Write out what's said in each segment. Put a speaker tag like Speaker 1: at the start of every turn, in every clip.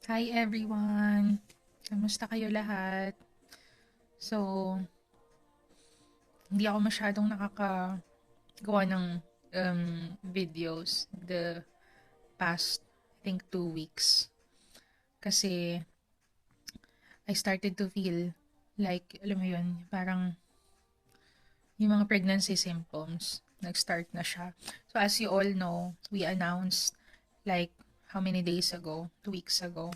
Speaker 1: Hi everyone! Kamusta kayo lahat? So, hindi ako masyadong nakakagawa ng videos the past, I think, 2 weeks. Kasi I started to feel like, alam mo yun, parang yung mga pregnancy symptoms, nag-start na siya. So as you all know, we announced like how many days ago, 2 weeks ago,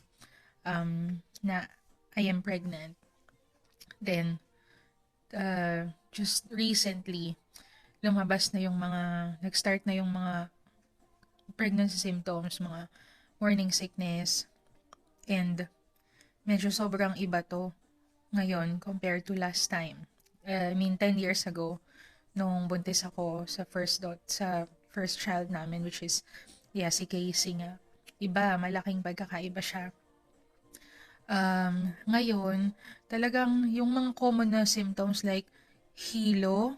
Speaker 1: na I am pregnant. Then, just recently, lumabas na yung nag-start na yung mga pregnancy symptoms, mga morning sickness, and medyo sobrang iba to ngayon compared to last time. I mean, 10 years ago, nung buntis ako sa first child namin, which is, yeah, si Casey nga. Iba, malaking pagkakaiba siya. Ngayon, talagang yung mga common na symptoms like hilo,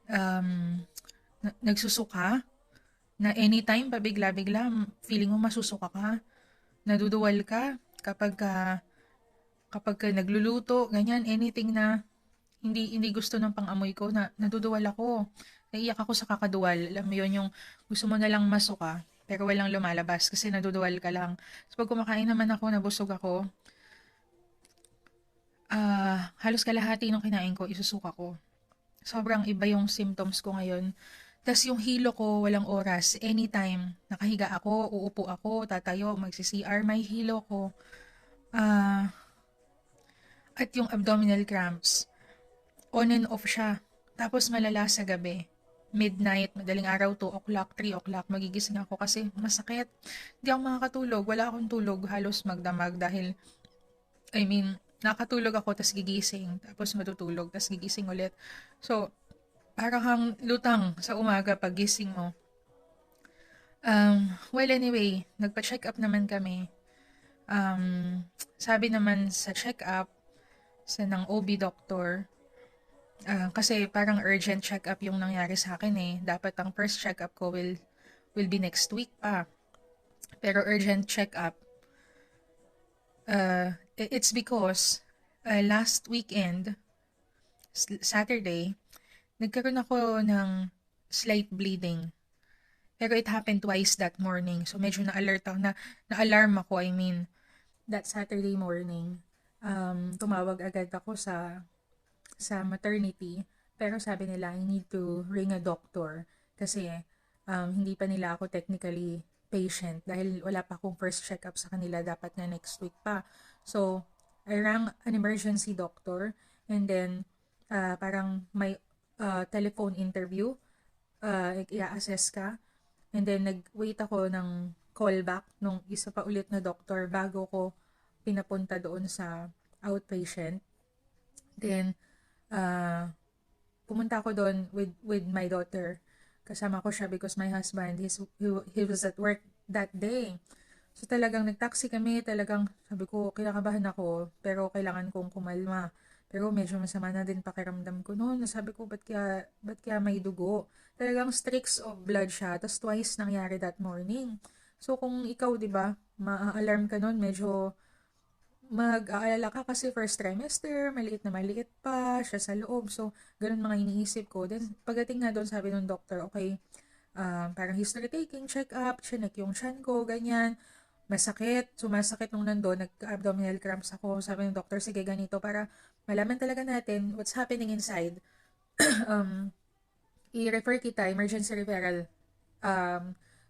Speaker 1: um, nagsusuka, na anytime pabigla-bigla feeling mo masusuka ka, naduduwal ka kapag ka nagluluto, ganyan, anything na hindi gusto ng pang-amoy ko, na naduduwal ako. Naiiyak ako sa kakaduwal. Alam mo yun, yung gusto mo na lang masuka, pero walang lumalabas kasi naduduwal ka lang. So pag kumakain naman ako, nabusog ako, halos kalahati ng kinain ko, isusuka ko. Sobrang iba yung symptoms ko ngayon. Tas yung hilo ko, walang oras. Anytime, nakahiga ako, uupo ako, tatayo, magsi-CR, may hilo ko. Ah, at yung abdominal cramps, on and off siya. Tapos malala sa gabi. Midnight, madaling araw, 2 o'clock, 3 o'clock, magigising ako kasi masakit. Hindi ako makakatulog, wala akong tulog, halos magdamag dahil, I mean, nakatulog ako, tas gigising, tapos matutulog, tas gigising ulit. So, parang kang lutang sa umaga pag gising mo. Well, anyway, nagpa-check up naman kami. Sabi naman sa check up ng OB doctor, kasi parang urgent check up yung nangyari sa akin eh. Dapat ang first check up ko will be next week pa. Pero urgent check up, it's because last weekend, Saturday, nagkaroon ako ng slight bleeding. Pero it happened twice that morning. So medyo na-alert ako, na-alarm ako, I mean, that Saturday morning. Tumawag agad ako sa maternity. Pero sabi nila, I need to ring a doctor. Kasi hindi pa nila ako technically patient dahil wala pa akong first check-up sa kanila. Dapat na next week pa. So, I rang an emergency doctor and then parang may telephone interview. I-assess ka. And then, nag-wait ako ng callback nung isa pa ulit na doctor bago ko pinapunta doon sa outpatient. Then, pumunta ako doon with my daughter. Kasama ko siya because my husband, he was at work that day. So talagang nagtaxi kami, talagang sabi ko, kinakabahan ako, pero kailangan kong kumalma. Pero medyo masama na din pakiramdam ko noon. Sabi ko, ba't kaya may dugo? Talagang streaks of blood siya. Tapos twice nangyari that morning. So kung ikaw, di ba, ma-alarm ka noon, medyo mag-aalala ka kasi first trimester, maliit pa siya sa loob. So, ganun mga iniisip ko. Then, pagdating nga doon, sabi ng doctor, okay, parang history taking, check up, chinek yung chan ko, ganyan. Masakit, sumasakit nung nandun, nag-abdominal cramps ako. Sabi ng doctor, sige ganito, para malaman talaga natin what's happening inside. I-refer kita, emergency referral,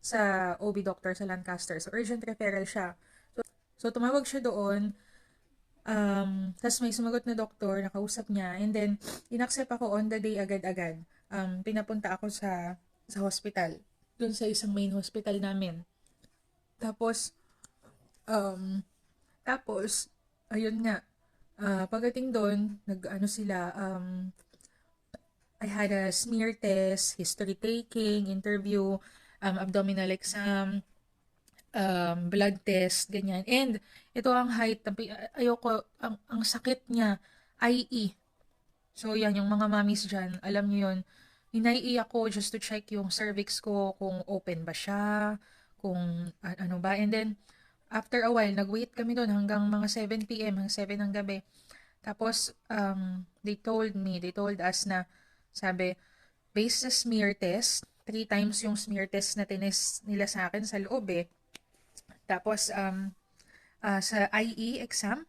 Speaker 1: sa OB doctor sa Lancaster. So, urgent referral siya. So, tumawag siya doon. Tas may sumagot na doktor, nakausap niya, and then, inaccept ako on the day agad-agad. Pinapunta ako sa hospital, dun sa isang main hospital namin. Tapos, um, ayun nga, pagdating doon, nag-ano sila, I had a smear test, history taking, interview, abdominal exam, blood test, ganyan. And ito ang height, ayoko, ang sakit niya, IE. So yan, yung mga mommies dyan, alam niyo yun, hinai ako just to check yung cervix ko, kung open ba siya, kung ano ba. And then, after a while, nag-wait kami doon hanggang mga 7 p.m., hanggang 7 ng gabi. Tapos, they told us na, sabi, based sa smear test, 3 times yung smear test na tinest nila sa akin sa loob eh. Tapos, sa IE exam,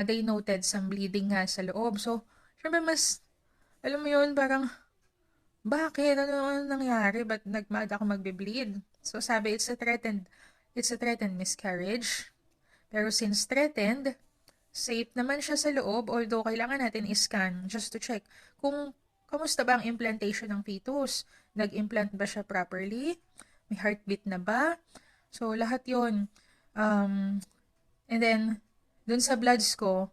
Speaker 1: they noted some bleeding nga sa loob. So, syempre mas, alam mo yun, parang, bakit? Ano nangyari? Ba't nagmad ako magbe-bleed? So, sabi, it's a threatened miscarriage. Pero since threatened, safe naman siya sa loob, although kailangan natin i-scan just to check kung kamusta ba ang implantation ng fetus. Nag-implant ba siya properly? May heartbeat na ba? So, lahat yon. And then, dun sa bloods ko,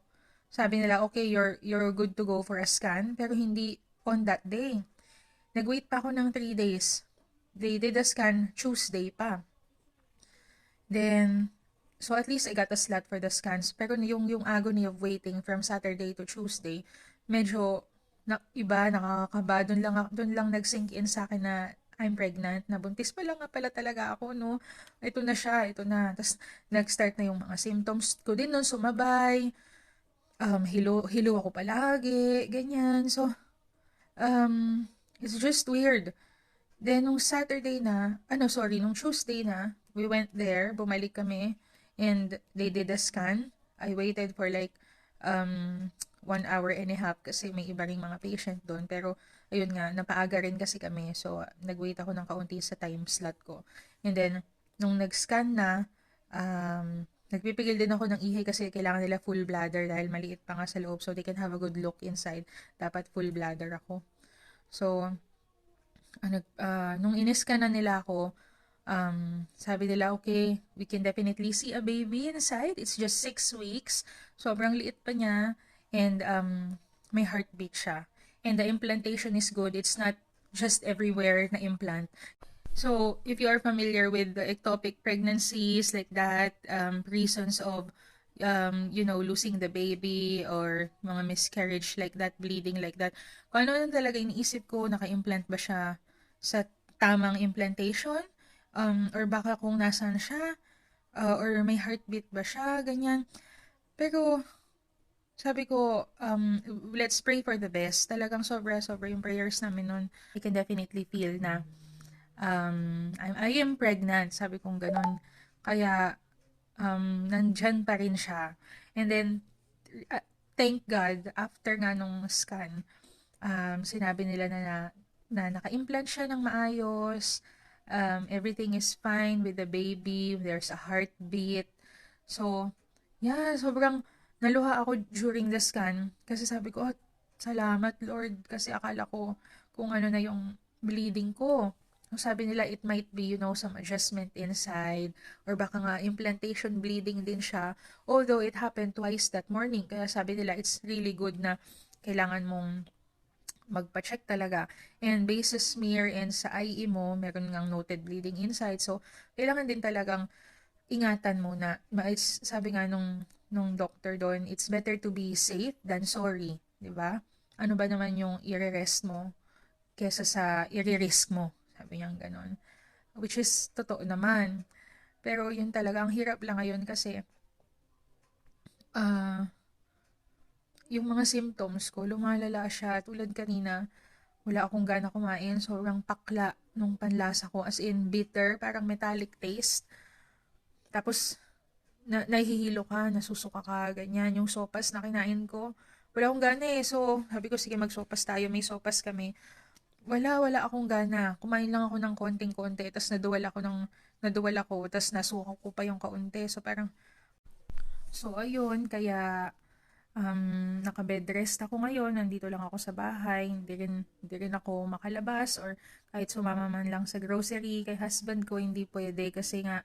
Speaker 1: sabi nila, okay, you're good to go for a scan, pero hindi on that day. Nag-wait pa ako ng 3 days. They did a scan Tuesday pa. Then, so at least I got a slot for the scans. Pero yung agony of waiting from Saturday to Tuesday, medyo iba, nakakaba. Doon lang nag-sink in sa akin na I'm pregnant, na buntis pa lang nga pala talaga ako, no? Ito na siya, ito na. Tapos, nag-start na yung mga symptoms ko din nun, sumabay. Hilo ako palagi, ganyan. So, it's just weird. Then, nung Tuesday na, we went there, bumalik kami, and they did a scan. I waited for like 1 hour and a half kasi may iba ring mga patient doon. Pero, ayun nga, napaaga rin kasi kami. So, nag-wait ako ng kaunti sa time slot ko. And then, nung nag-scan na, nagpipigil din ako ng ihi kasi kailangan nila full bladder dahil maliit pa nga sa loob so they can have a good look inside. Dapat full bladder ako. So, nung iniscan na nila ako, sabi nila, okay, we can definitely see a baby inside. It's just 6 weeks. Sobrang liit pa niya. And may heartbeat siya. And the implantation is good. It's not just everywhere na implant. So, if you are familiar with the ectopic pregnancies like that, reasons of, losing the baby or mga miscarriage like that, bleeding like that, kung ano lang talaga iniisip ko, naka-implant ba siya sa tamang implantation? Or baka kung nasan siya, or may heartbeat ba siya, ganyan. Pero, sabi ko, let's pray for the best. Talagang sobra yung prayers namin nun. I can definitely feel na I am pregnant, sabi kong ganun. Kaya, nandyan pa rin siya. And then, thank God, after nga nung scan, sinabi nila na naka-implant siya ng maayos, everything is fine with the baby, there's a heartbeat. So, yeah, sobrang naluha ako during the scan kasi sabi ko, oh, salamat Lord, kasi akala ko kung ano na yung bleeding ko. Sabi nila, it might be, some adjustment inside or baka nga implantation bleeding din siya. Although it happened twice that morning. Kaya sabi nila, it's really good na kailangan mong magpa-check talaga. And based sa smear and sa IE mo, meron ngang noted bleeding inside. So, kailangan din talagang ingatan muna. Sabi nga nung doctor doon, it's better to be safe than sorry. Diba? Ano ba naman yung i-rest mo kesa sa i-risk mo? Sabi niya ganon. Which is, totoo naman. Pero yun talaga, ang hirap lang ngayon kasi yung mga symptoms ko, lumalala siya. Tulad kanina, wala akong gana kumain. Sobrang pakla nung panlasa ko. As in, bitter, parang metallic taste. Tapos, nahihilo ka, nasusuka ka, ganyan. Yung sopas na kinain ko, wala akong gana eh. So, sabi ko, sige magsopas tayo. May sopas kami. Wala akong gana. Kumain lang ako ng konting-konti, tapos naduwal ako, tapos nasuka ko pa yung kaunti. So, ayun, kaya, naka-bed rest ako ngayon, nandito lang ako sa bahay, hindi rin ako makalabas, or kahit sumama man lang sa grocery, kay husband ko, hindi pwede, kasi nga,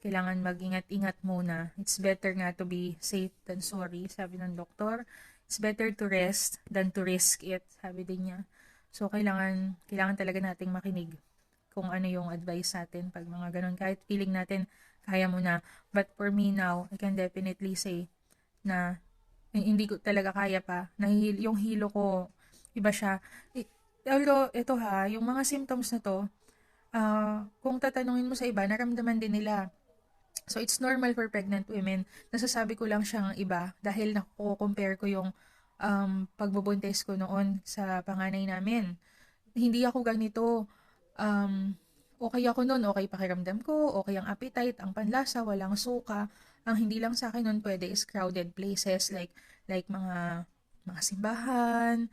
Speaker 1: kailangan mag-ingat-ingat muna. It's better nga to be safe than sorry, sabi ng doktor. It's better to rest than to risk it, sabi din niya. So, kailangan talaga nating makinig kung ano yung advice natin pag mga ganun. Kahit feeling natin, kaya mo na. But for me now, I can definitely say na hindi ko talaga kaya pa. Yung hilo ko, iba siya. Although, ito yung mga symptoms na to, kung tatanungin mo sa iba, naramdaman din nila. So, it's normal for pregnant women. Nasasabi ko lang siyang iba dahil nako-compare ko yung pagbubuntis ko noon sa panganay namin. Hindi ako ganito. Um, okay ako noon, okay pakiramdam ko, okay ang appetite, ang panlasa, walang suka. Ang hindi lang sa akin noon pwede is crowded places like mga simbahan.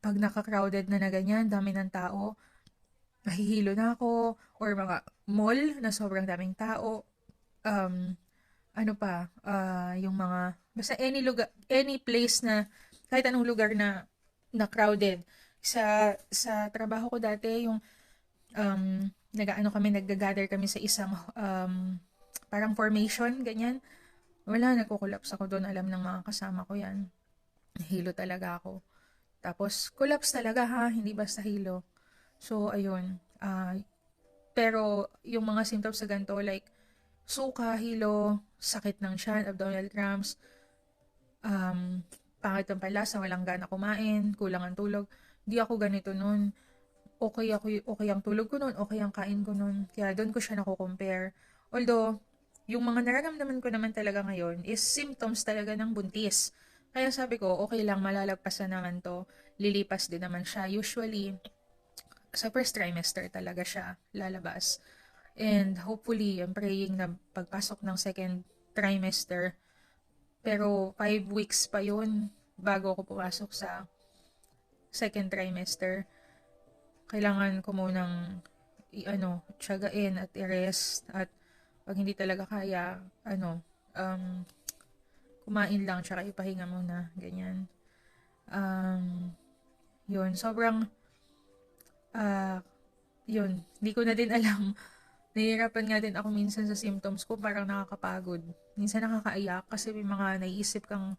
Speaker 1: Pag naka-crowded na ganyan, dami ng tao, nahihilo na ako. Or mga mall na sobrang daming tao. Um, ano pa, yung mga, basta any lugar, any place na, kahit anong lugar na crowded. Sa trabaho ko dati, yung nag-gather kami sa isang parang formation, ganyan. Wala, nagko-collapse ako doon. Alam ng mga kasama ko yan. Hilo talaga ako. Tapos, collapse talaga ha, hindi basta hilo. So, ayun. Pero, yung mga symptoms sa ganito, like, suka, hilo, sakit ng tiyan, abdominal cramps, um, pangit ang palasa, walang gana kumain, kulang ang tulog. Di ako ganito nun. Okay ang tulog ko nun, okay ang kain ko nun. Kaya doon ko siya nako-compare. Although, yung mga nararamdaman ko naman talaga ngayon is symptoms talaga ng buntis. Kaya sabi ko, okay lang, malalagpasan naman to. Lilipas din naman siya. Usually, sa first trimester talaga siya lalabas. And hopefully, I'm praying na pagpasok ng second trimester, pero 5 weeks pa yun bago ako pumasok sa second trimester. Kailangan ko munang tiyagain at i-rest, at pag hindi talaga kaya, kumain lang tsaka ipahinga muna, ganyan. Yun, sobrang, ah, yun, hindi ko na din alam. Nahihirapan nga din ako minsan sa symptoms ko, parang nakakapagod. Minsan nakakaiyak kasi may mga naiisip kang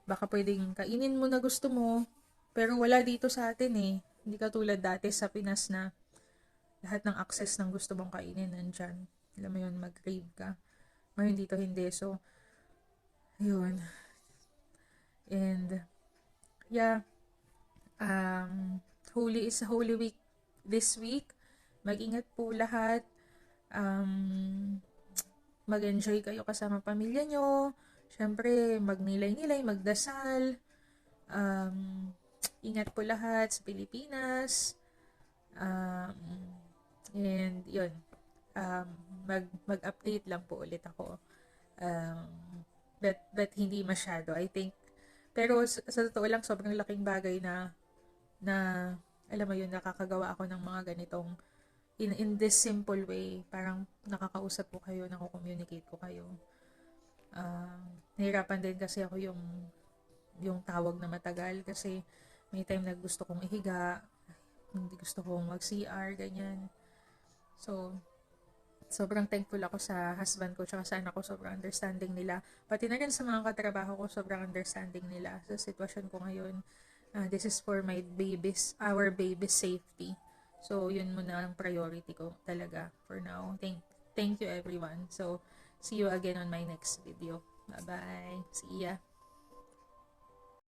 Speaker 1: baka pwedeng kainin mo na gusto mo, pero wala dito sa atin eh. Hindi katulad dati sa Pinas na lahat ng access ng gusto mong kainin nandyan. Alam mo yun, mag-crave ka. Ngayon dito hindi. So, yun. And, yeah. Holy is a Holy Week this week. Mag-ingat po lahat. Mag-enjoy kayo kasama pamilya nyo. Siyempre, magnilay-nilay, magdasal. Ingat po lahat sa Pilipinas. And yun, mag-update lang po ulit ako. But hindi masyado, I think. Pero sa totoo lang, sobrang laking bagay na alam mo yun, nakakagawa ako ng mga ganitong in this simple way. Parang nakakausap ko kayo, nako-communicate ko kayo. Nahirapan din kasi ako yung tawag na matagal kasi may time na gusto kong ihiga, hindi gusto kong mag-CR, ganyan. So, sobrang thankful ako sa husband ko tsaka sa anak ko, sobrang understanding nila. Pati na rin sa mga katrabaho ko, sobrang understanding nila sa sitwasyon ko ngayon. This is for our baby's safety. So, yun muna ang priority ko talaga for now. Thank you everyone. So, see you again on my next video. Bye-bye. See ya.